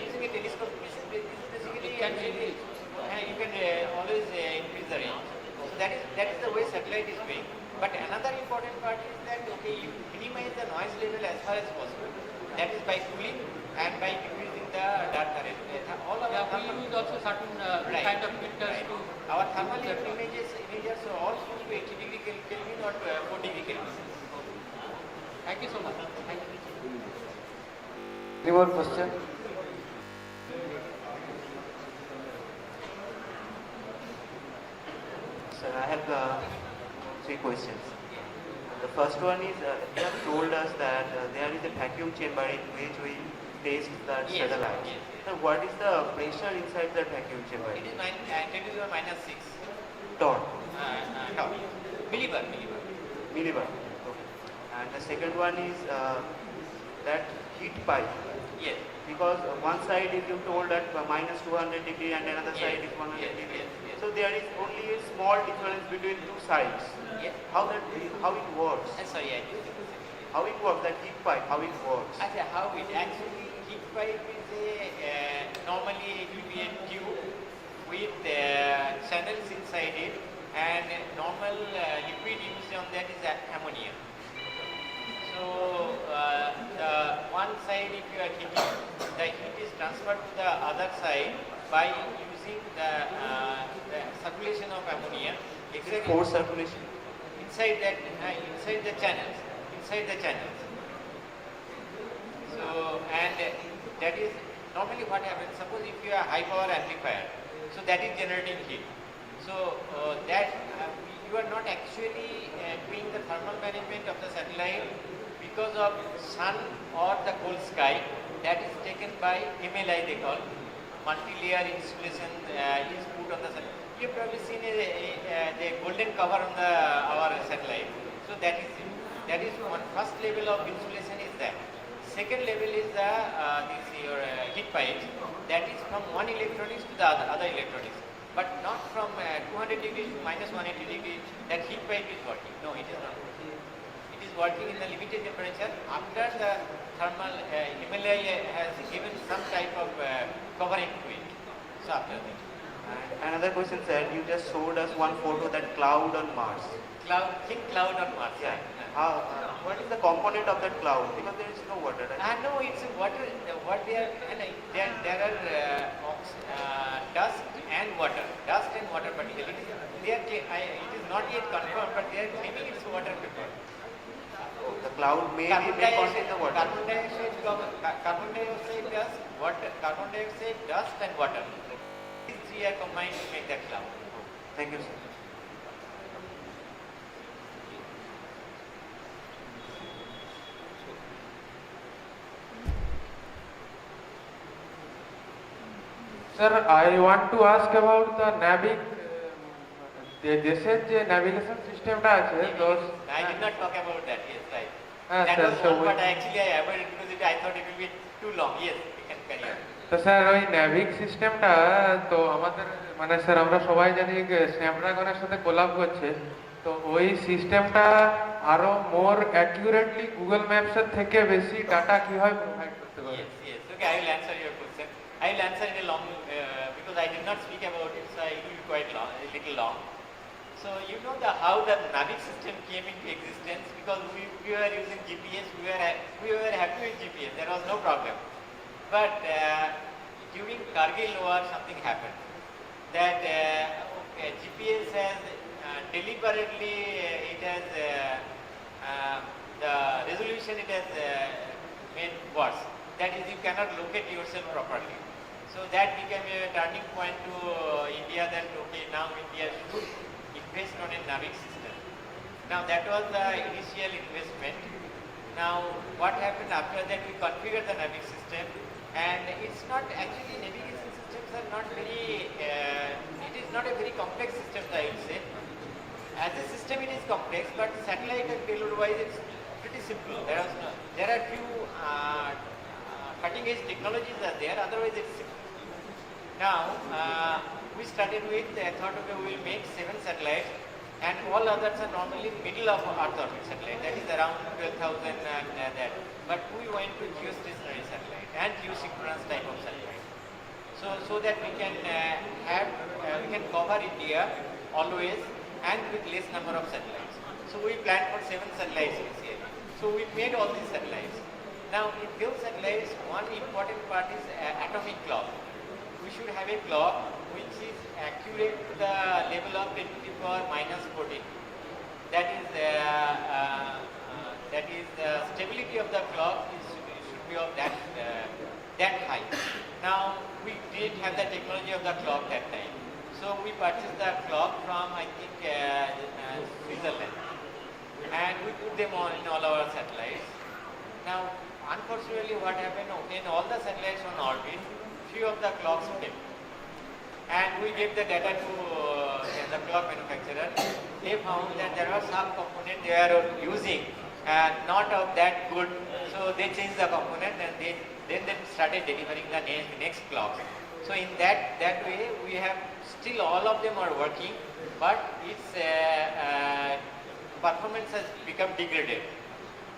using a telescope, basically, It can actually, increase. you can always increase the range. So that is the way satellite is going. But another important part is that okay, you minimize the noise level as far as possible. That is by cooling and by decreasing the dark current. All of Yeah, our we use also certain right, kind of filters right. to Our thermal that one. imagers are all used to 80 degree Kelvin or 4 degree Kelvin. Thank you so much. Thank you. Any more question? Sir, I have three questions. The first one is, you have told us that there is a vacuum chamber in which we test the Yes, satellite. yes. So what is the pressure inside that vacuum chamber? It is temperature -6. Torque, No, millibar. millibar. Okay. And the second one is that heat pipe. Yes. Because one side is you told that minus 200 degree and another Yes, side is 100 yes, degree. yes. So there is only a small difference between two sides. Yes. How it works? Sorry, I didn't understand. How it works, that heat pipe, how it works? How it actually heat pipe is normally it will be a tube with channels inside it, and normal liquid used on that is ammonia. So the one side if you are heating, the heat is transferred to the other side by using the circulation of ammonia. Exactly. Force circulation. Inside the channels. So and that is normally what happens. Suppose if you are high power amplifier, so that is generating heat. So that you are not actually doing the thermal management of the satellite because of sun or the cold sky. That is taken by MLI, they call multi-layer insulation is put on the satellite. You have probably seen the golden cover on our satellite. So that is one first level of insulation is that. Second level is your heat pipes. That is from one electronics to the other electronics, but not from 200 degrees to minus 180 degrees. That heat pipe is working. No, it is not working. It is working in the limited temperature after the thermal MLI has given some type of covering to it. So after that. And another question, sir, you just showed us one photo that cloud on Mars. Thin cloud on Mars. Yeah. What is the component of that cloud? Because there is no water, right? No, it's water. What there are dust and water particularly. It is not yet confirmed, but they are claiming it's water vapor. The cloud may contain the water. Carbon dioxide dust, and water. These three are combined to make that cloud. Thank you, sir. Sir, I want to ask about the NAVIC. দেশের যে navigation সিস্টেমটা আছে I did not talk about that. Yes, right. Ah, That sir, was so one part actually I avoided because I thought it will be too long. Yes, we can carry on. তো sir ওই ন্যাভিক সিস্টেমটা তো আমাদের মানে sir আমরা সবাই জানি স্ন্যাপড্রাগনের সাথে কোলাব করছে, তো ওই সিস্টেমটা আরো মোর অ্যাকিউরেটলি গুগল ম্যাপসের থেকে বেশি ডাটা কিভাবে প্রোভাইড করতে পারে? Yes, yes. Okay, I will answer your question. I will answer in a long because I did not speak about it, so it will be quite long, a little long. So you know how the NAVIC system came into existence because we were using GPS. We were happy with GPS. There was no problem. But during Kargil war, something happened. That GPS has deliberately it has the resolution it has made worse. That is, you cannot locate yourself properly. So that became a turning point to India. That okay, now India should invest on a NAVIC system. Now that was the initial investment. Now what happened after that? We configured the NAVIC system, and it's not actually navigation systems are not very. It is not a very complex system, I would say. As a system, it is complex, but satellite and payload-wise, it's pretty simple. There are few cutting-edge technologies are there. Otherwise, it's simple. Now we started with thought okay, we will make 7 satellites, and all others are normally middle of Earth orbit satellite. That is around 12,000 and that. But we went to geostationary satellite and geosynchronous type of satellite. so that we can we can cover India always and with less number of satellites. So we planned for 7 satellites initially. So we made all these satellites. Now in those satellites, one important part is atomic clock. We should have a clock which is accurate to the level of 10 to the power minus 14. That is the stability of the clock should be of that high. Now we didn't have the technology of the clock that time, so we purchased the clock from I think Switzerland, and we put them on in all our satellites. Now unfortunately, what happened when all the satellites on orbit, few of the clocks failed. And we gave the data to the clock manufacturer. They found that there was some component they are using not of that good, so they changed the component and then they started delivering the next clock. So in that way we have still all of them are working, but its performance has become degraded.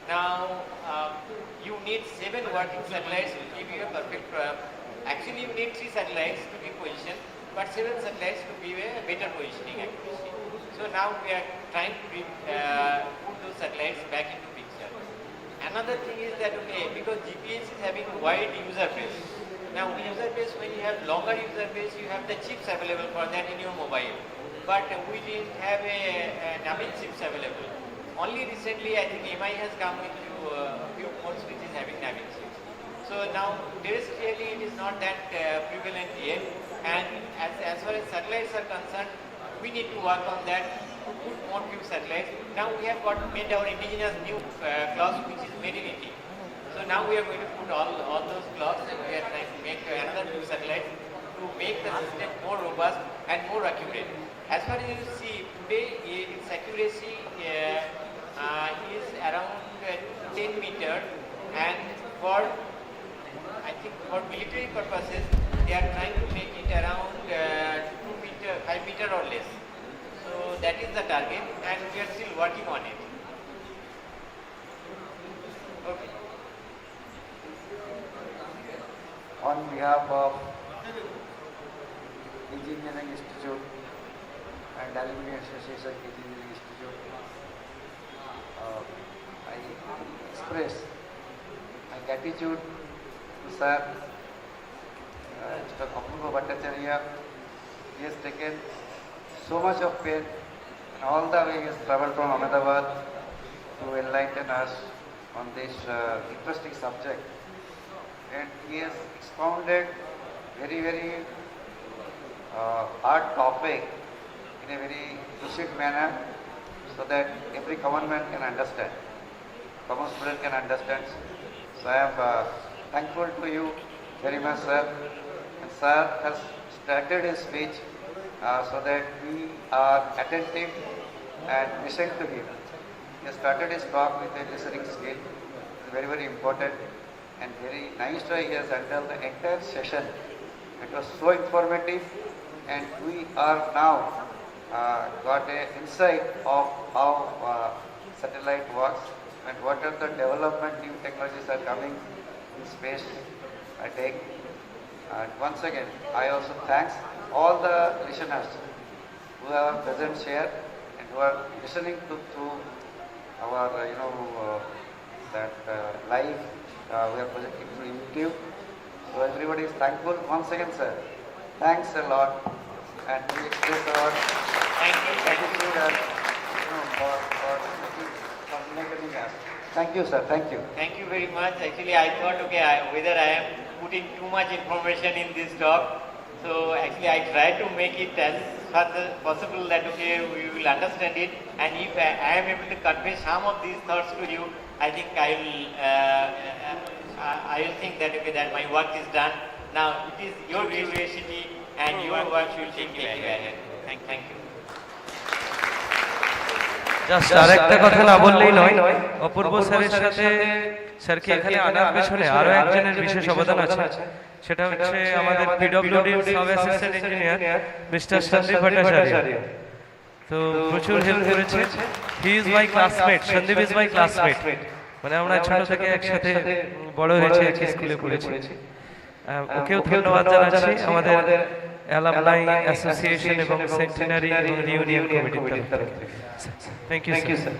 Now you need 7 working satellites to give you a perfect. Actually, you need 3 satellites to be positioned, but 7 satellites to give a better positioning accuracy. So now we are trying to put those satellites back into picture. Another thing is that because GPS is having wide user base. Now user base, when you have longer user base, you have the chips available for that in your mobile. But we didn't have a Navid chips available. Only recently, I think MI has come with few phones which is having Navid chips. So now terrestrially it is not that prevalent yet, and as far as satellites are concerned, we need to work on that to put more few satellites. Now we have made our indigenous new clocks which is made in India. So now we are going to put all those clocks, and we are trying to make another few satellites to make the system more robust and more accurate. As far as you see today, its accuracy is around 10 meter, and for I think for military purposes, they are trying to make it around 2 meter, 5 meter or less. So that is the target, and we are still working on it. Okay. On behalf of Engineering Institute and Alumni Association Engineering Institute, I express my gratitude to Sir Mr. Apurva Bhattacharya. He has taken so much of pain and all the way he has travelled from Ahmedabad to enlighten us on this interesting subject. And he has expounded very hard topic in a very lucid manner so that every common man can understand, common student can understand. So I am thankful to you very much, sir. And sir has started his speech so that we are attentive and listen to him. He has started his talk with a listening skill. It's very important and very nice way he has handled the entire session. It was so informative, and we are now got an insight of how satellite works and what are the development new technologies are coming in space tech. And once again, I also thanks all the listeners who are present here and who are listening to our that live we are projecting through YouTube. So everybody is thankful. Once again, sir, thanks a lot, and we express our gratitude for making us. Thank you, sir. Thank you. Thank you very much. Actually, I thought, whether I am putting too much information in this talk. So actually, I try to make it as far as possible that we will understand it. And if I am able to convey some of these thoughts to you, I think I will think that that my work is done. Now it is your curiosity and your work should take you ahead. Thank you. Just আরেকটা কথা না বললেই নয়, অপূর্ব স্যারের সাথে স্যারকে এখানে আনার পেছনে আরো একজনের বিশেষ অবদান আছে। সেটা হচ্ছে আমাদের PWD sub assistant engineer mister Sandeep Bhattacharya. তো প্রচুর হেল্প করেছে। He is my classmate, Sandeep is my classmate. মানে আমরা ছোট থেকে একসাথে বড় হয়েছি, একই স্কুলে পড়েছি। ওকেও ধন্যবাদ জানাচ্ছি আমাদের অ্যালামনাই অ্যাসোসিয়েশন এবং সেন্টিনারি এবং রিউনিয়ন কমিটির তরফ থেকে। Thank you sir.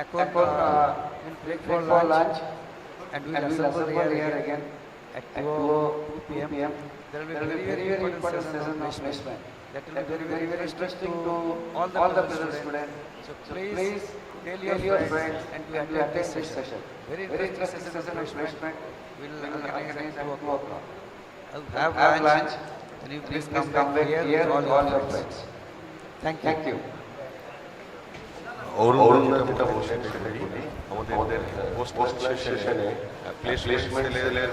এখন break for lunch and we will assemble here again at 2 p.m. There will be very important session of placement. That will be very interesting to all the present students. So please tell your friends and to attend this session. Very interesting session of placement. We will organize at 2 o'clock. Have lunch and you please come back here with all your friends. Thank you. অরুণ যেটা বলছেন সেটাই বলি, আমাদের post সেশনে placement সেলের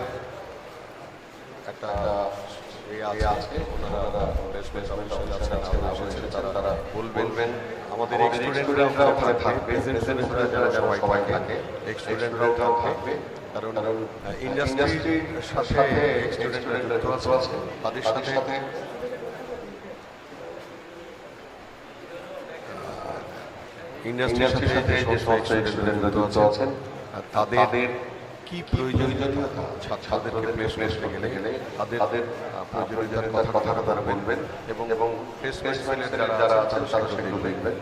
একটা আছে, ওনারা প্লেসমেন্ট অফিসার আছেন, তারা বলবেন আমাদের স্টুডেন্টরা ওখানে থাকবে, প্রেজেন্টেশনরা যারা সবাই থাকে, স্টুডেন্টরাও থাকবে, কারণ ইন্ডাস্ট্রির সাথে স্টুডেন্টরা যুক্ত আছে, তাদের সাথে ইন্ডাস্ট্রির সাথে যে সমস্ত স্টুডেন্টরা যুক্ত আছেন তাদের কি প্রয়োজনীয়তা ছাত্রদেরকে প্লেসমেন্টে গেলে তাদের প্রয়োজনীয়তার কথা তারা বলবেন এবং প্লেসমেন্ট সেলের যারা আছেন তারা সেগুলো দেখবেন।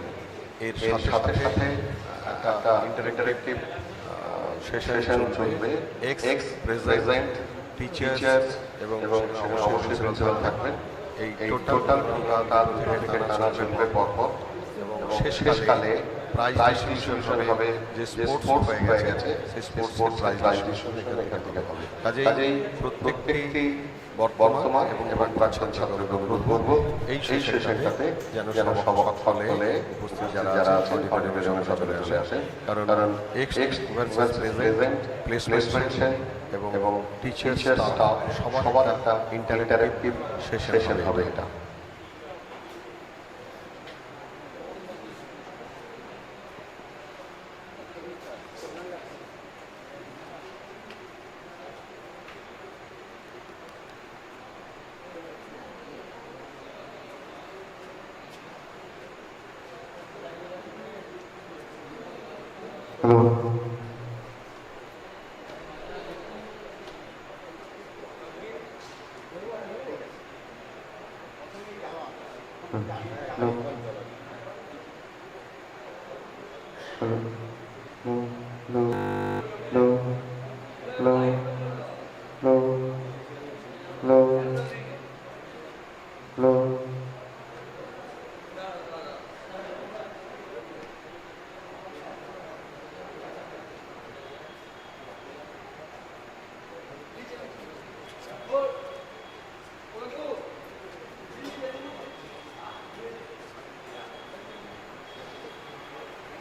এর সাথে সাথে একটা ইন্টারেক্টিভ সেশন চলবে, এক্স প্রেজেন্ট টিচার্স এবং অবশ্যই প্রিন্সিপাল থাকবেন। এই টোটাল থেকে টানা চলবে পরপর এবং শেষকালে প্রাইজ ডিস্ট্রিবিউশন হবে। যে স্পোর্টস হয়ে গেছে সেই স্পোর্টস প্রাইজ ডিস্ট্রিবিউশন এখান থেকে হবে। কাজেই প্রত্যেকটি বর্তমান এবং প্রাক্তন ছাত্রদের অনুরোধ করব এই সেশনটাতে যেন সকলে উপস্থিত যারা আছেন অডিটোরিয়ামে চলে আসেন, কারণ এক্স ভার্সেস প্রেজেন্ট প্লেসমেন্ট এবং টিচার স্টাফ সবার একটা ইন্টারেক্টিভ সেশন হবে এটা। Hello.